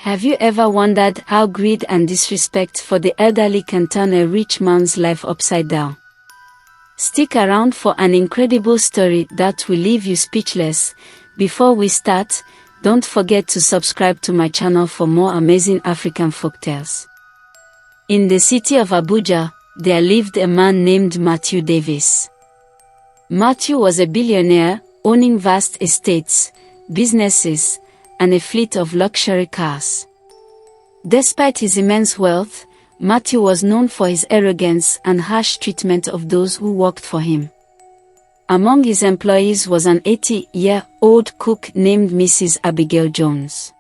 Have you ever wondered how greed and disrespect for the elderly can turn a rich man's life upside down? Stick around for an incredible story that will leave you speechless. Before we start, don't forget to subscribe to my channel for more amazing African folktales. In the city of Abuja, there lived a man named Matthew Davis. Matthew was a billionaire, owning vast estates, businesses, and a fleet of luxury cars. Despite his immense wealth, Matthew was known for his arrogance and harsh treatment of those who worked for him. Among his employees was an 80-year-old cook named Mrs. Abigail Jones.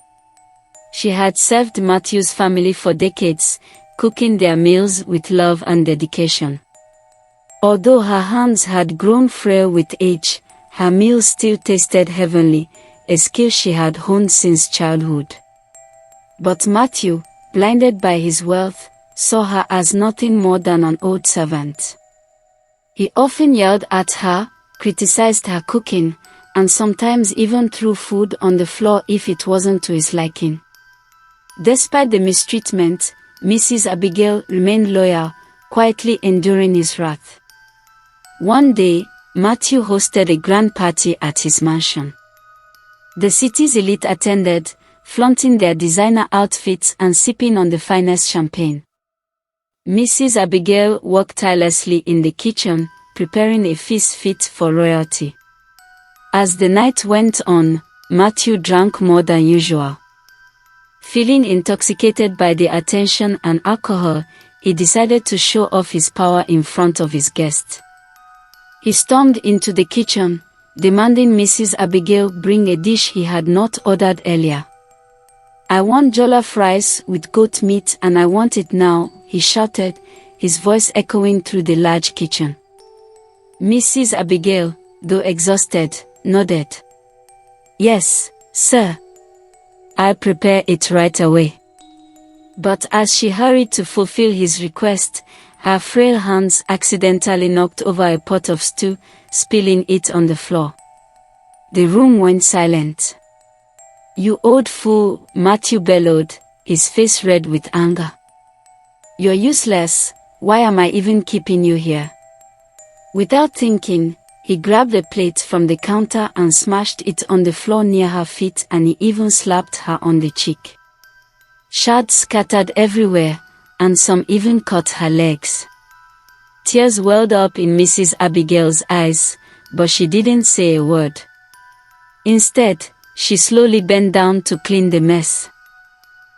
She had served Matthew's family for decades, cooking their meals with love and dedication. Although her hands had grown frail with age, her meals still tasted heavenly, a skill she had honed since childhood. But Matthew, blinded by his wealth, saw her as nothing more than an old servant. He often yelled at her, criticized her cooking, and sometimes even threw food on the floor if it wasn't to his liking. Despite the mistreatment, Mrs. Abigail remained loyal, quietly enduring his wrath. One day, Matthew hosted a grand party at his mansion. The city's elite attended, flaunting their designer outfits and sipping on the finest champagne. Mrs. Abigail worked tirelessly in the kitchen, preparing a feast fit for royalty. As the night went on, Matthew drank more than usual. Feeling intoxicated by the attention and alcohol, he decided to show off his power in front of his guests. He stormed into the kitchen, demanding Mrs. Abigail bring a dish he had not ordered earlier. "I want jollof rice with goat meat and I want it now," he shouted, his voice echoing through the large kitchen. Mrs. Abigail, though exhausted, nodded. "Yes, sir. I'll prepare it right away." But as she hurried to fulfill his request, her frail hands accidentally knocked over a pot of stew, spilling it on the floor. The room went silent. "You old fool," Matthew bellowed, his face red with anger. "You're useless, why am I even keeping you here?" Without thinking, he grabbed a plate from the counter and smashed it on the floor near her feet, and he even slapped her on the cheek. Shards scattered everywhere, and some even cut her legs. Tears welled up in Mrs. Abigail's eyes, but she didn't say a word. Instead, she slowly bent down to clean the mess.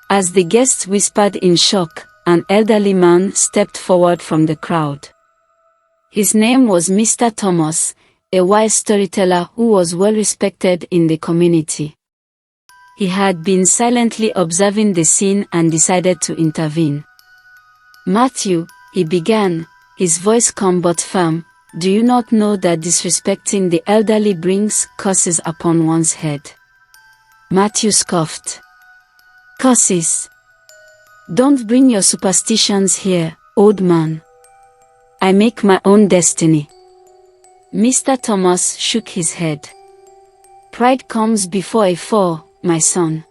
As the guests whispered in shock, an elderly man stepped forward from the crowd. His name was Mr. Thomas, a wise storyteller who was well respected in the community. He had been silently observing the scene and decided to intervene. "Matthew," he began, his voice calm but firm, "do you not know that disrespecting the elderly brings curses upon one's head?" Matthew scoffed. "Curses? Don't bring your superstitions here, old man. I make my own destiny." Mr. Thomas shook his head. "Pride comes before a fall, my son.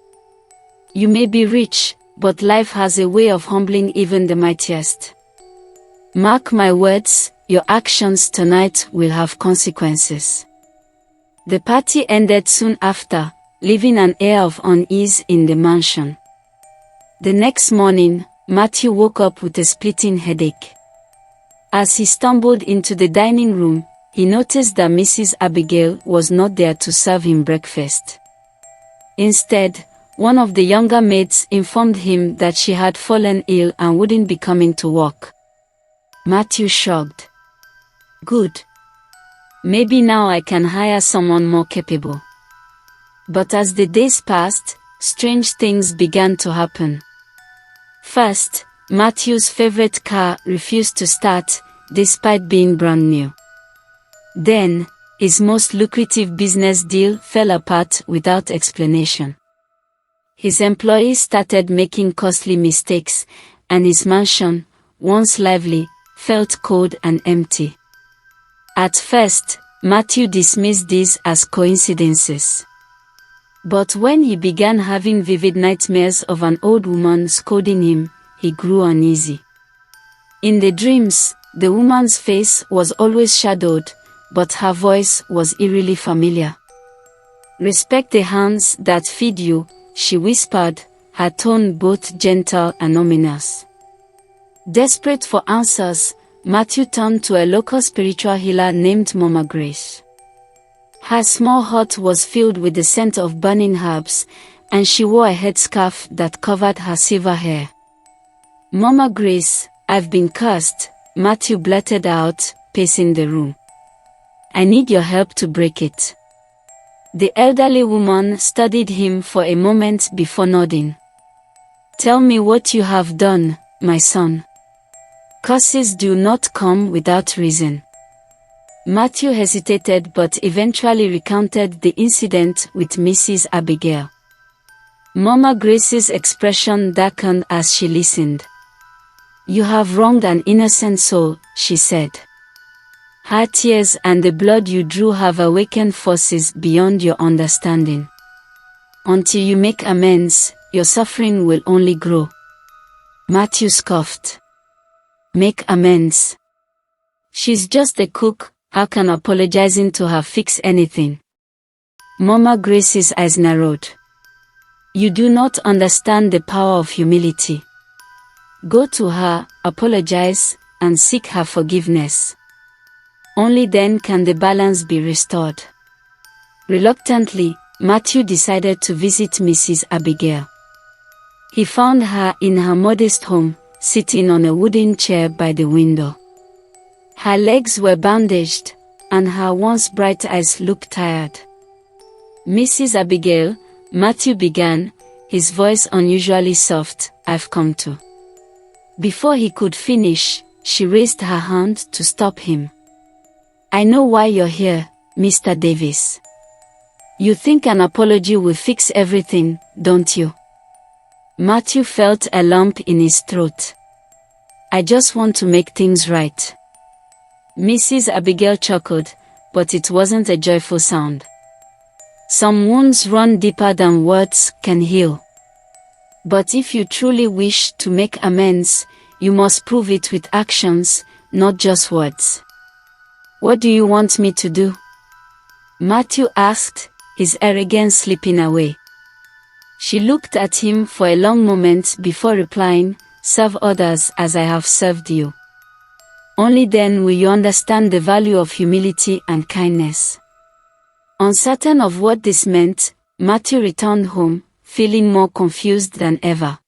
You may be rich, but life has a way of humbling even the mightiest. Mark my words, your actions tonight will have consequences." The party ended soon after, leaving an air of unease in the mansion. The next morning, Matthew woke up with a splitting headache. As he stumbled into the dining room, he noticed that Mrs. Abigail was not there to serve him breakfast. Instead, one of the younger maids informed him that she had fallen ill and wouldn't be coming to work. Matthew shrugged. "Good. Maybe now I can hire someone more capable." But as the days passed, strange things began to happen. First, Matthew's favorite car refused to start, despite being brand new. Then, his most lucrative business deal fell apart without explanation. His employees started making costly mistakes, and his mansion, once lively, felt cold and empty. At first, Matthew dismissed these as coincidences. But when he began having vivid nightmares of an old woman scolding him, he grew uneasy. In the dreams, the woman's face was always shadowed, but her voice was eerily familiar. "Respect the hands that feed you," she whispered, her tone both gentle and ominous. Desperate for answers, Matthew turned to a local spiritual healer named Mama Grace. Her small hut was filled with the scent of burning herbs, and she wore a headscarf that covered her silver hair. "Mama Grace, I've been cursed," Matthew blurted out, pacing the room. "I need your help to break it." The elderly woman studied him for a moment before nodding. "Tell me what you have done, my son. Curses do not come without reason." Matthew hesitated but eventually recounted the incident with Mrs. Abigail. Mama Grace's expression darkened as she listened. "You have wronged an innocent soul," she said. "Her tears and the blood you drew have awakened forces beyond your understanding. Until you make amends, your suffering will only grow." Matthew scoffed. "Make amends? She's just a cook. How can apologizing to her fix anything?" Mama Grace's eyes narrowed. "You do not understand the power of humility. Go to her, apologize, and seek her forgiveness. Only then can the balance be restored." Reluctantly, Matthew decided to visit Mrs. Abigail. He found her in her modest home, sitting on a wooden chair by the window. Her legs were bandaged, and her once bright eyes looked tired. "Mrs. Abigail," Matthew began, his voice unusually soft, "I've come to." Before he could finish, she raised her hand to stop him. "I know why you're here, Mr. Davis. You think an apology will fix everything, don't you?" Matthew felt a lump in his throat. "I just want to make things right." Mrs. Abigail chuckled, but it wasn't a joyful sound. "Some wounds run deeper than words can heal. But if you truly wish to make amends, you must prove it with actions, not just words." "What do you want me to do?" Matthew asked, his arrogance slipping away. She looked at him for a long moment before replying, "Serve others as I have served you. Only then will you understand the value of humility and kindness." Uncertain of what this meant, Matthew returned home, feeling more confused than ever.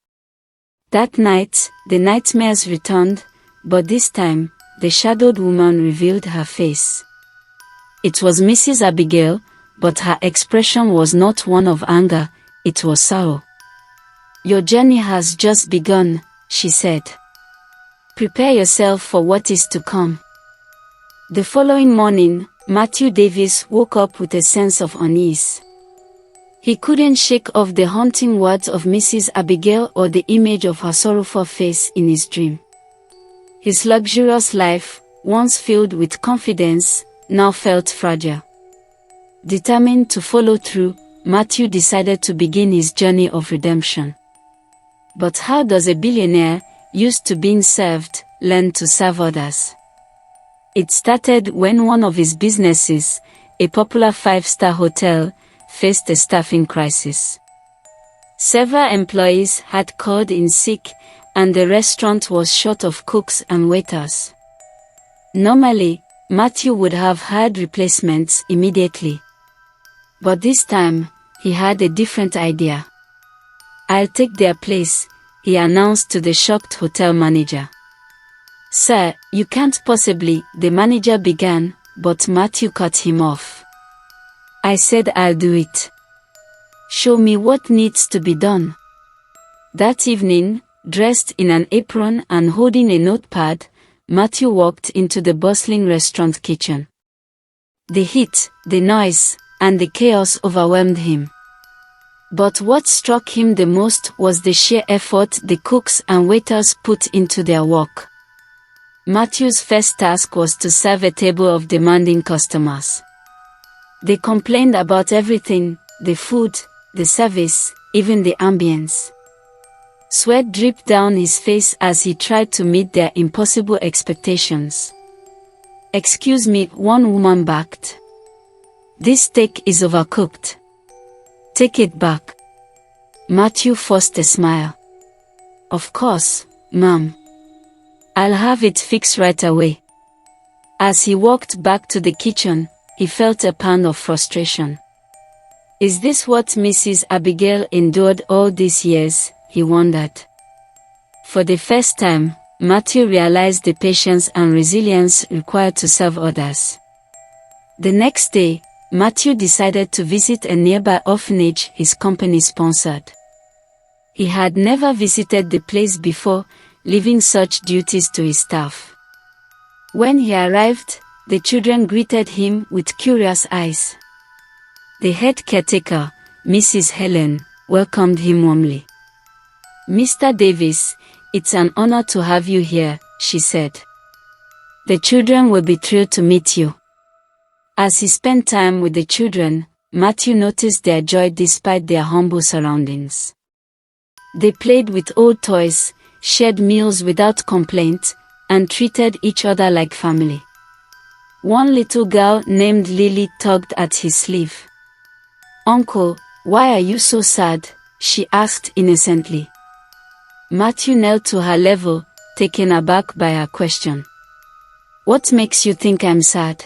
That night, the nightmares returned, but this time, the shadowed woman revealed her face. It was Mrs. Abigail, but her expression was not one of anger, it was sorrow. "Your journey has just begun," she said. "Prepare yourself for what is to come." The following morning, Matthew Davis woke up with a sense of unease. He couldn't shake off the haunting words of Mrs. Abigail or the image of her sorrowful face in his dream. His luxurious life, once filled with confidence, now felt fragile. Determined to follow through, Matthew decided to begin his journey of redemption. But how does a billionaire, used to being served, learn to serve others? It started when one of his businesses, a popular 5-star hotel, faced a staffing crisis. Several employees had called in sick, and the restaurant was short of cooks and waiters. Normally, Matthew would have had replacements immediately. But this time, he had a different idea. "I'll take their place," he announced to the shocked hotel manager. "Sir, you can't possibly," the manager began, but Matthew cut him off. "I said I'll do it. Show me what needs to be done." That evening, dressed in an apron and holding a notepad, Matthew walked into the bustling restaurant kitchen. The heat, the noise, and the chaos overwhelmed him. But what struck him the most was the sheer effort the cooks and waiters put into their work. Matthew's first task was to serve a table of demanding customers. They complained about everything: the food, the service, even the ambience. Sweat dripped down his face as he tried to meet their impossible expectations. "Excuse me," one woman barked. "This steak is overcooked. Take it back." Matthew forced a smile. "Of course, ma'am. I'll have it fixed right away." As he walked back to the kitchen, he felt a pang of frustration. Is this what Mrs. Abigail endured all these years? He wondered. For the first time, Matthew realized the patience and resilience required to serve others. The next day, Matthew decided to visit a nearby orphanage his company sponsored. He had never visited the place before, leaving such duties to his staff. When he arrived, the children greeted him with curious eyes. The head caretaker, Mrs. Helen, welcomed him warmly. "Mr. Davis, it's an honor to have you here," she said. "The children will be thrilled to meet you." As he spent time with the children, Matthew noticed their joy despite their humble surroundings. They played with old toys, shared meals without complaint, and treated each other like family. One little girl named Lily tugged at his sleeve. "Uncle, why are you so sad?" she asked innocently. Matthew knelt to her level, taken aback by her question. "What makes you think I'm sad?"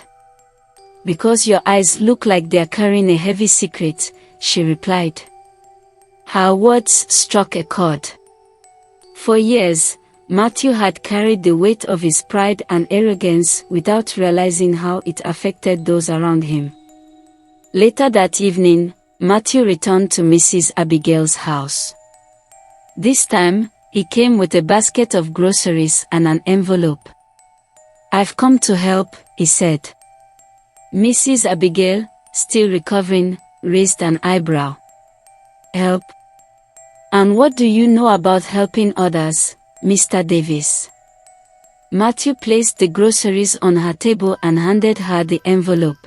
"Because your eyes look like they're carrying a heavy secret," she replied. Her words struck a chord. For years, Matthew had carried the weight of his pride and arrogance without realizing how it affected those around him. Later that evening, Matthew returned to Mrs. Abigail's house. This time, he came with a basket of groceries and an envelope. "I've come to help," he said. Mrs. Abigail, still recovering, raised an eyebrow. "Help? And what do you know about helping others, Mr. Davis?" Matthew placed the groceries on her table and handed her the envelope.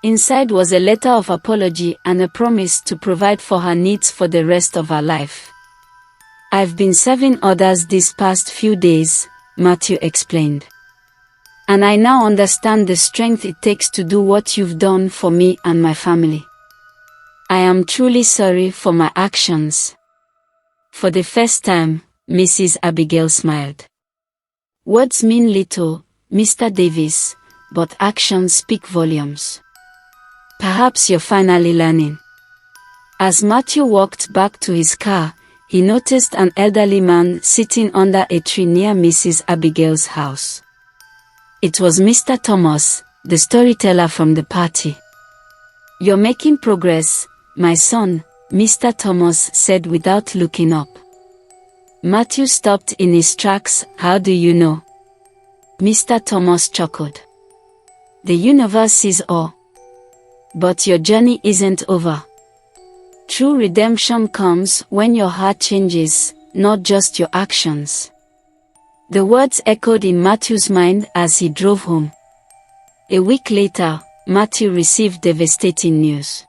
Inside was a letter of apology and a promise to provide for her needs for the rest of her life. "I've been serving others these past few days," Matthew explained. "And I now understand the strength it takes to do what you've done for me and my family. I am truly sorry for my actions." For the first time, Mrs. Abigail smiled. "Words mean little, Mr. Davis, but actions speak volumes. Perhaps you're finally learning." As Matthew walked back to his car, he noticed an elderly man sitting under a tree near Mrs. Abigail's house. It was Mr. Thomas, the storyteller from the party. "You're making progress, my son," Mr. Thomas said without looking up. Matthew stopped in his tracks. "How do you know?" Mr. Thomas chuckled. "The universe sees all. But your journey isn't over. True redemption comes when your heart changes, not just your actions." The words echoed in Matthew's mind as he drove home. A week later, Matthew received devastating news.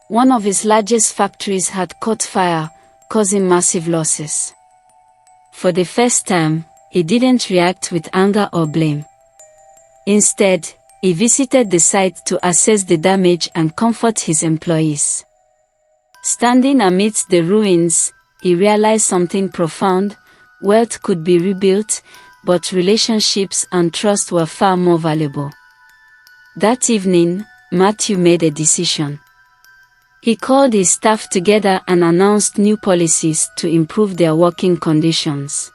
One of his largest factories had caught fire, causing massive losses. For the first time, he didn't react with anger or blame. Instead, he visited the site to assess the damage and comfort his employees. Standing amidst the ruins, he realized something profound: wealth could be rebuilt, but relationships and trust were far more valuable. That evening, Matthew made a decision. He called his staff together and announced new policies to improve their working conditions.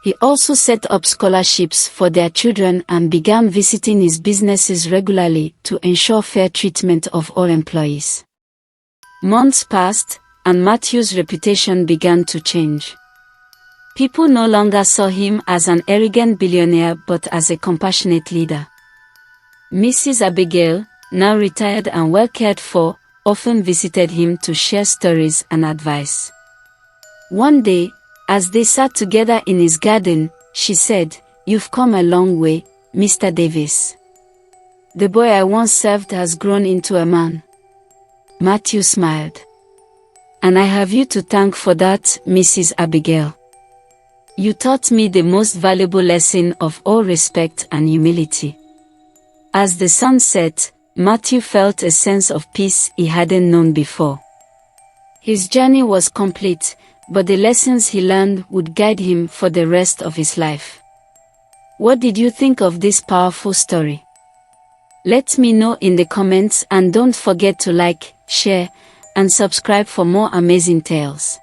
He also set up scholarships for their children and began visiting his businesses regularly to ensure fair treatment of all employees. Months passed, and Matthew's reputation began to change. People no longer saw him as an arrogant billionaire but as a compassionate leader. Mrs. Abigail, now retired and well cared for, often visited him to share stories and advice. One day, as they sat together in his garden, she said, "You've come a long way, Mr. Davis. The boy I once served has grown into a man." Matthew smiled. "And I have you to thank for that, Mrs. Abigail. You taught me the most valuable lesson of all, respect and humility." As the sun set, Matthew felt a sense of peace he hadn't known before. His journey was complete, but the lessons he learned would guide him for the rest of his life. What did you think of this powerful story? Let me know in the comments, and don't forget to like, share, and subscribe for more amazing tales.